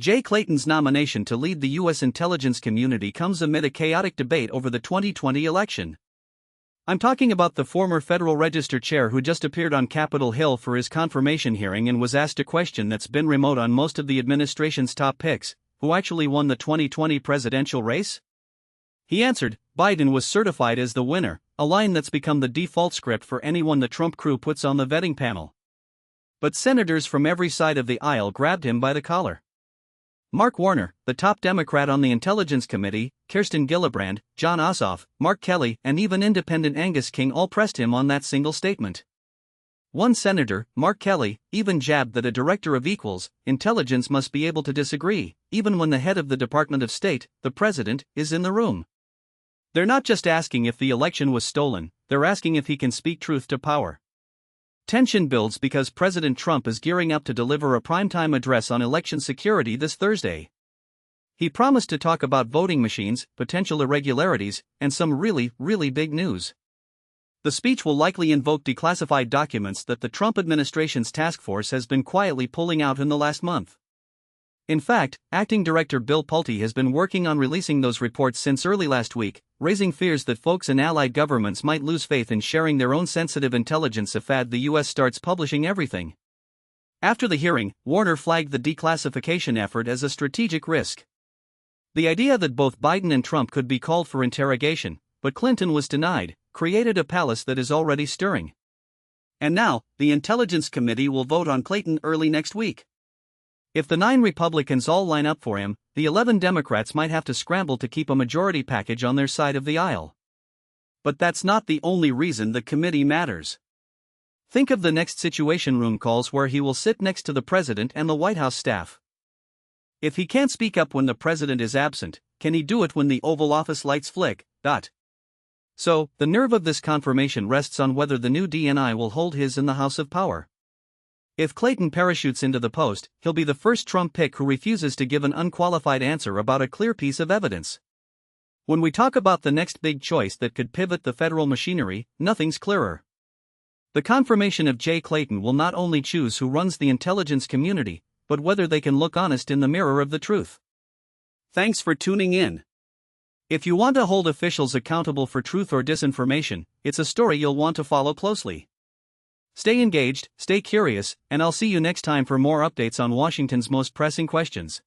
Jay Clayton's nomination to lead the U.S. intelligence community comes amid a chaotic debate over the 2020 election. I'm talking about the former Federal Register chair who just appeared on Capitol Hill for his confirmation hearing and was asked a question that's been remote on most of the administration's top picks: who actually won the 2020 presidential race? He answered, Biden was certified as the winner, a line that's become the default script for anyone the Trump crew puts on the vetting panel. But senators from every side of the aisle grabbed him by the collar. Mark Warner, the top Democrat on the Intelligence Committee, Kirsten Gillibrand, John Ossoff, Mark Kelly, and even independent Angus King all pressed him on that single statement. One senator, Mark Kelly, even jabbed that a director of equals, intelligence must be able to disagree, even when the head of the Department of State, the president, is in the room. They're not just asking if the election was stolen, they're asking if he can speak truth to power. Tension builds because President Trump is gearing up to deliver a primetime address on election security this Thursday. He promised to talk about voting machines, potential irregularities, and some really big news. The speech will likely invoke declassified documents that the Trump administration's task force has been quietly pulling out in the last month. In fact, Acting Director Bill Pulte has been working on releasing those reports since early last week, raising fears that folks in allied governments might lose faith in sharing their own sensitive intelligence if the U.S. starts publishing everything. After the hearing, Warner flagged the declassification effort as a strategic risk. The idea that both Biden and Trump could be called for interrogation, but Clinton was denied, created a palace that is already stirring. And now, the Intelligence Committee will vote on Clayton early next week. If the 9 Republicans all line up for him, the 11 Democrats might have to scramble to keep a majority package on their side of the aisle. But that's not the only reason the committee matters. Think of the next Situation Room calls where he will sit next to the president and the White House staff. If he can't speak up when the president is absent, can he do it when the Oval Office lights flick? So, the nerve of this confirmation rests on whether the new DNI will hold his in the House of Power. If Clayton parachutes into the post, he'll be the first Trump pick who refuses to give an unqualified answer about a clear piece of evidence. When we talk about the next big choice that could pivot the federal machinery, nothing's clearer. The confirmation of Jay Clayton will not only choose who runs the intelligence community, but whether they can look honest in the mirror of the truth. Thanks for tuning in. If you want to hold officials accountable for truth or disinformation, it's a story you'll want to follow closely. Stay engaged, stay curious, and I'll see you next time for more updates on Washington's most pressing questions.